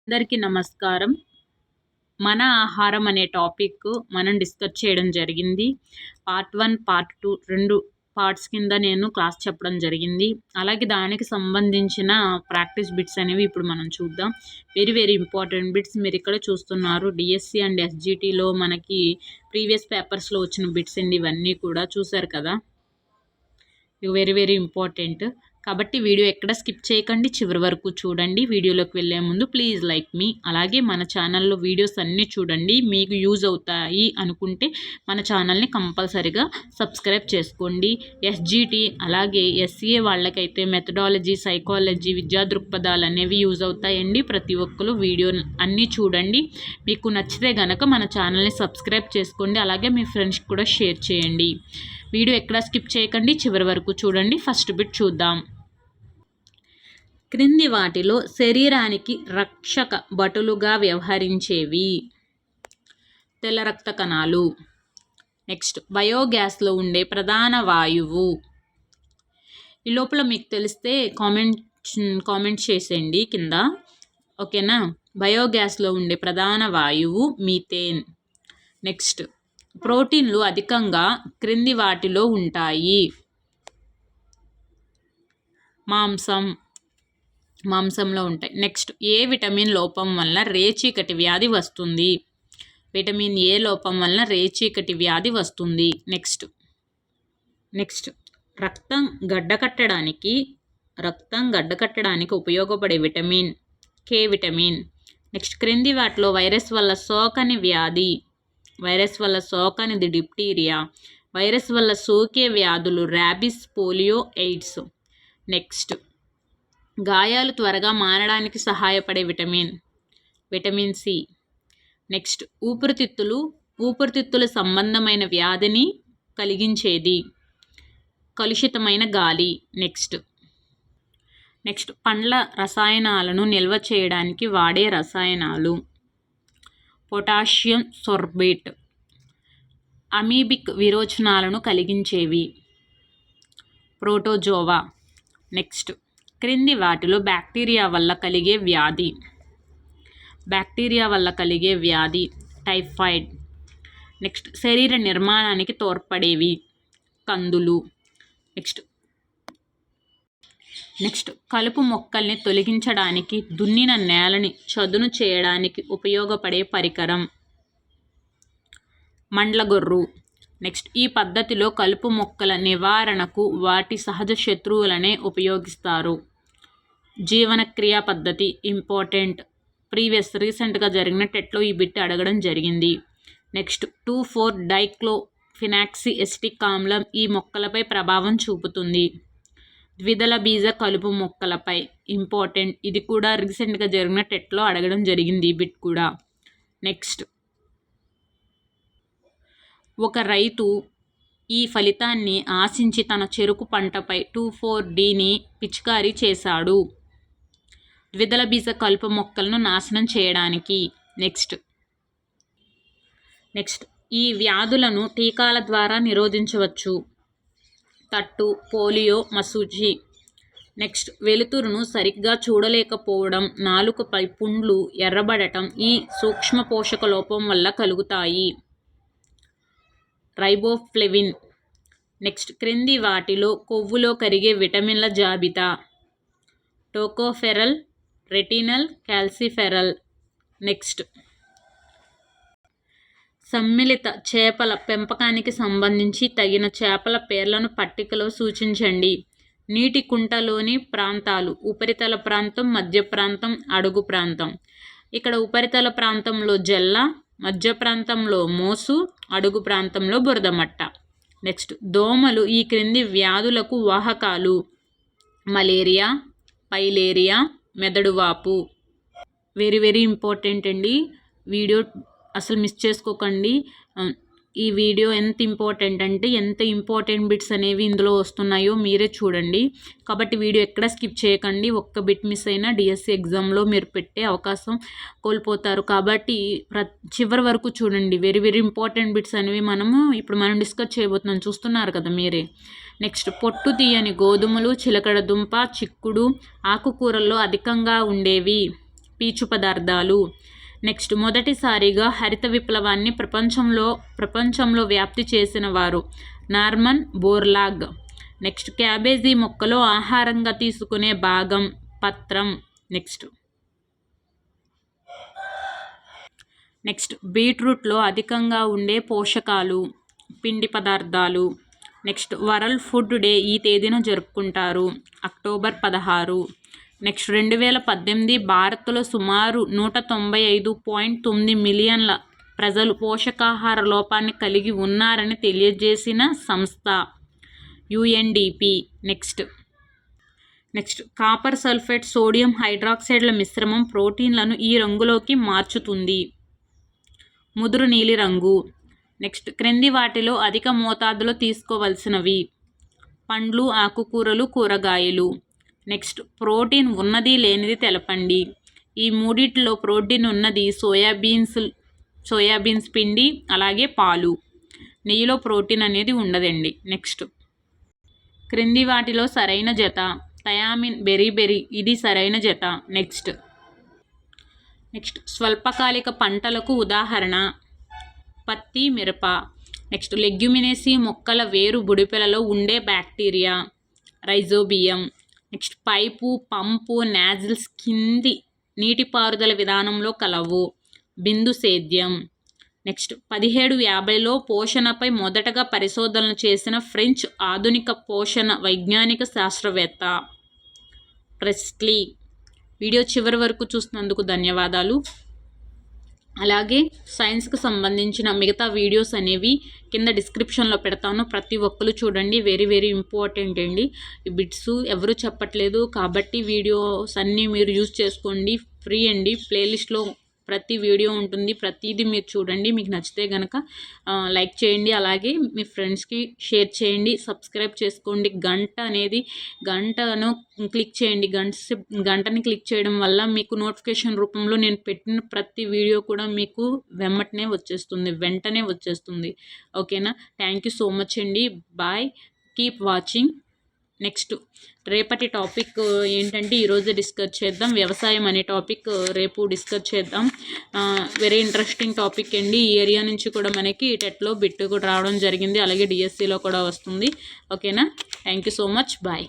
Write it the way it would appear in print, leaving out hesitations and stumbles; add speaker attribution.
Speaker 1: అందరికీ నమస్కారం. మన ఆహారం అనే టాపిక్ మనం డిస్కస్ చేయడం జరిగింది. పార్ట్ 1, పార్ట్ 2 2 పార్ట్స్ కింద నేను క్లాస్ చెప్పడం జరిగింది. అలాగే దానికి సంబంధించిన ప్రాక్టీస్ బిట్స్ అనేవి ఇప్పుడు మనం చూద్దాం. వెరీ ఇంపార్టెంట్ బిట్స్ మీరు ఇక్కడ చూస్తున్నారు. డిఎస్సి అండ్ ఎస్జిటిలో మనకి ప్రీవియస్ పేపర్స్లో వచ్చిన బిట్స్ అండి. ఇవన్నీ కూడా చూసారు కదా. Very important. కాబట్టి వీడియో ఎక్కడ స్కిప్ చేయకండి, చివరి వరకు చూడండి. వీడియోలోకి వెళ్ళే ముందు ప్లీజ్ లైక్ మీ, అలాగే మన ఛానల్లో వీడియోస్ అన్నీ చూడండి. మీకు యూజ్ అవుతాయి అనుకుంటే మన ఛానల్ని కంపల్సరీగా సబ్స్క్రైబ్ చేసుకోండి. ఎస్జిటి అలాగే ఎస్సిఏ వాళ్ళకైతే మెథడాలజీ, సైకాలజీ, విద్యా దృక్పథాలు అనేవి యూజ్ అవుతాయండి. ప్రతి ఒక్కరు వీడియో అన్నీ చూడండి. మీకు నచ్చితే గనక మన ఛానల్ని సబ్స్క్రైబ్ చేసుకోండి. అలాగే మీ ఫ్రెండ్స్కి కూడా షేర్ చేయండి. వీడియో ఎక్కడ స్కిప్ చేయకండి, చివరి వరకు చూడండి. ఫస్ట్ బిట్ చూద్దాం. క్రింది వాటిలో శరీరానికి రక్షక భటులుగా వ్యవహరించేవి. తెల్ల రక్త కణాలు. నెక్స్ట్ బయోగ్యాస్లో ఉండే ప్రధాన వాయువు. ఈ లోపల మీకు తెలిస్తే కామెంట్ చేసేయండి కింద, ఓకేనా. బయోగ్యాస్లో ఉండే ప్రధాన వాయువు మీథేన్. నెక్స్ట్ ప్రోటీన్లు అధికంగా క్రింది వాటిలో ఉంటాయి. మాంసంలో ఉంటాయి. నెక్స్ట్ ఏ విటమిన్ లోపం వల్ల రేచీకటి వ్యాధి వస్తుంది. విటమిన్ ఏ లోపం వల్ల రేచీకటి వ్యాధి వస్తుంది. నెక్స్ట్ రక్తం గడ్డకట్టడానికి ఉపయోగపడే విటమిన్ కే విటమిన్. నెక్స్ట్ క్రింది వాటిలో వైరస్ వల్ల సోకనిది డిప్టీరియా. వైరస్ వల్ల సోకే వ్యాధులు ర్యాబిస్, పోలియో, ఎయిడ్స్. నెక్స్ట్ గాయాలు త్వరగా మారడానికి సహాయపడే విటమిన్ సి. నెక్స్ట్ ఊపిరితిత్తుల సంబంధమైన వ్యాధిని కలిగించేది కలుషితమైన గాలి. నెక్స్ట్ పండ్ల రసాయనాలను నిల్వ చేయడానికి వాడే రసాయనాలు. Potassium sorbate. అమీబిక్ విరోచనాలను కలిగించేవి ప్రోటోజోవా. నెక్స్ట్ క్రింది వాటిలో బ్యాక్టీరియా వల్ల కలిగే వ్యాధి టైఫాయిడ్. నెక్స్ట్ శరీర నిర్మాణానికి తోడ్పడేవి కందులు. నెక్స్ట్ కలుపు మొక్కల్ని తొలగించడానికి, దున్నిన నేలని చదును చేయడానికి ఉపయోగపడే పరికరం మండ్లగొర్రు. నెక్స్ట్ ఈ పద్ధతిలో కలుపు మొక్కల నివారణకు వాటి సహజ శత్రువులనే ఉపయోగిస్తారు. జీవనక్రియ పద్ధతి ఇంపార్టెంట్. రీసెంట్గా జరిగిన టెట్లో ఈ బిట్ అడగడం జరిగింది. నెక్స్ట్ 2,4-డైక్లోఫినాక్సిఎసిటిక్ ఆమ్లం ఈ మొక్కలపై ప్రభావం చూపుతుంది. ద్విదళ బీజ కలుపు మొక్కలపై ఇంపార్టెంట్. ఇది కూడా రీసెంట్గా జరిగిన టెట్లో అడగడం జరిగింది ఈ బిట్ కూడా. నెక్స్ట్ ఒక రైతు ఈ ఫలితాన్ని ఆశించి తన చెరుకు పంటపై 2,4-డిని పిచికారీ చేశాడు ద్విదళ బీజ కలుపు మొక్కలను నాశనం చేయడానికి. నెక్స్ట్ ఈ వ్యాధులను టీకాల ద్వారా నిరోధించవచ్చు. తట్టు, పోలియో, మసూచి. నెక్స్ట్ వెలుతురును సరిగ్గా చూడలేకపోవడం, నాలుకపై పుండ్లు ఎర్రబడటం ఈ సూక్ష్మ పోషక లోపం వల్ల కలుగుతాయి. రైబోఫ్లేవిన్. నెక్స్ట్ క్రింది వాటిలో కొవ్వులో కరిగే విటమిన్ల జాబితా. టోకోఫెరల్, రెటినల్, కాల్సిఫెరల్. నెక్స్ట్ సమ్మిళిత చేపల పెంపకానికి సంబంధించి తగిన చేపల పేర్లను పట్టికలో సూచించండి. నీటి కుంటలోని ప్రాంతాలు ఉపరితల ప్రాంతం, మధ్య ప్రాంతం, అడుగు ప్రాంతం. ఇక్కడ ఉపరితల ప్రాంతంలో జల్ల, మధ్య ప్రాంతంలో మోసు, అడుగు ప్రాంతంలో బురదమట్ట. నెక్స్ట్ దోమలు ఈ క్రింది వ్యాధులకు వాహకాలు. మలేరియా, పైలేరియా, మెదడువాపు. వెరీ ఇంపార్టెంట్ అండి. వీడియో అసలు మిస్ చేసుకోకండి. ఈ వీడియో ఎంత ఇంపార్టెంట్ బిట్స్ అనేవి ఇందులో వస్తున్నాయో మీరే చూడండి. కాబట్టి వీడియో ఎక్కడ స్కిప్ చేయకండి. ఒక్క బిట్ మిస్ అయినా డిఎస్సి ఎగ్జామ్లో మీరు పెట్టే అవకాశం కోల్పోతారు. కాబట్టి చివరి వరకు చూడండి. వెరీ ఇంపార్టెంట్ బిట్స్ అనేవి ఇప్పుడు మనం డిస్కస్ చేయబోతున్నాం. చూస్తున్నారు కదా మీరే. నెక్స్ట్ పొట్టు తీయని గోధుమలు, చిలకడ దుంప, చిక్కుడు ఆకుకూరల్లో అధికంగా ఉండేవి పీచు పదార్థాలు. నెక్స్ట్ మొదటిసారిగా హరిత విప్లవాన్ని ప్రపంచంలో వ్యాప్తి చేసిన వారు నార్మన్ బోర్లాగ్. నెక్స్ట్ క్యాబేజీ మొక్కలో ఆహారంగా తీసుకునే భాగం పత్రం. నెక్స్ట్ బీట్రూట్లో అధికంగా ఉండే పోషకాలు, పిండి పదార్థాలు. నెక్స్ట్ వరల్డ్ ఫుడ్ డే ఈ తేదీన జరుపుకుంటారు, అక్టోబర్ 16. నెక్స్ట్ 2018 భారత్లో సుమారు 195.9 మిలియన్ల ప్రజలు పోషకాహార లోపాన్ని కలిగి ఉన్నారని తెలియజేసిన సంస్థ UNDP. Next copper sulphate, sodium హైడ్రాక్సైడ్ల మిశ్రమం ప్రోటీన్లను ఈ రంగులోకి మార్చుతుంది, ముదురు నీలి రంగు. నెక్స్ట్ క్రింది వాటిలో అధిక మోతాదులో తీసుకోవలసినవి: పండ్లు, ఆకుకూరలు, కూరగాయలు. నెక్స్ట్ ప్రోటీన్ ఉన్నది లేనిది తెలపండి. ఈ మూడిట్లో ప్రోటీన్ ఉన్నది సోయాబీన్స్ పిండి, అలాగే పాలు. నెయ్యిలో ప్రోటీన్ అనేది ఉండదండి. నెక్స్ట్ క్రింది వాటిలో సరైన జత: థయామిన్, బెరీ ఇది సరైన జత. నెక్స్ట్ స్వల్పకాలిక పంటలకు ఉదాహరణ పత్తి, మిరప. నెక్స్ట్ లెగ్యుమినేసి మొక్కల వేరు బుడిపెలలో ఉండే బ్యాక్టీరియా రైజోబియం. నెక్స్ట్ పైపు, పంపు, నాజిల్స్ కింది నీటిపారుదల విధానంలో కలవు, బిందు సేద్యం. నెక్స్ట్ 1750లో పోషణపై మొదటగా పరిశోధనలు చేసిన ఫ్రెంచ్ ఆధునిక పోషణ వైజ్ఞానిక శాస్త్రవేత్త ప్రెస్లీ. వీడియో చివరి వరకు చూసినందుకు ధన్యవాదాలు. అలాగే సైన్స్కి సంబంధించిన మిగతా వీడియోస్ అనేవి కింద డిస్క్రిప్షన్లో పెడతాను, ప్రతి ఒక్కరు చూడండి. వెరీ వెరీ ఇంపార్టెంట్ అండి. ఈ బిట్స్ ఎవరు చెప్పట్లేదు కాబట్టి వీడియోస్ అన్నీ మీరు యూజ్ చేసుకోండి, ఫ్రీ అండి. ప్లేలిస్ట్లో ప్రతి వీడియో ఉంటుంది, ప్రతిదీ మీరు చూడండి. మీకు నచ్చితే కనుక లైక్ చేయండి, అలాగే మీ ఫ్రెండ్స్కి షేర్ చేయండి, సబ్స్క్రైబ్ చేసుకోండి. గంటను క్లిక్ చేయండి. గంటని క్లిక్ చేయడం వల్ల మీకు నోటిఫికేషన్ రూపంలో నేను పెట్టిన ప్రతి వీడియో కూడా మీకు వెంటనే వచ్చేస్తుంది. ఓకేనా? థ్యాంక్ యూ సో మచ్ అండి. Bye, keep watching. నెక్స్ట్ రేపటి టాపిక్ ఏంటంటే ఈరోజు డిస్కస్ చేద్దాం, వ్యవసాయం అనే టాపిక్ రేపు డిస్కస్ చేద్దాం. వెరీ ఇంట్రెస్టింగ్ టాపిక్ అండి. ఈ ఏరియా నుంచి కూడా మనకి టెట్లో బిట్ కూడా రావడం జరిగింది, అలాగే డిఎస్సిలో కూడా వస్తుంది. ఓకేనా? Thank you so much. Bye.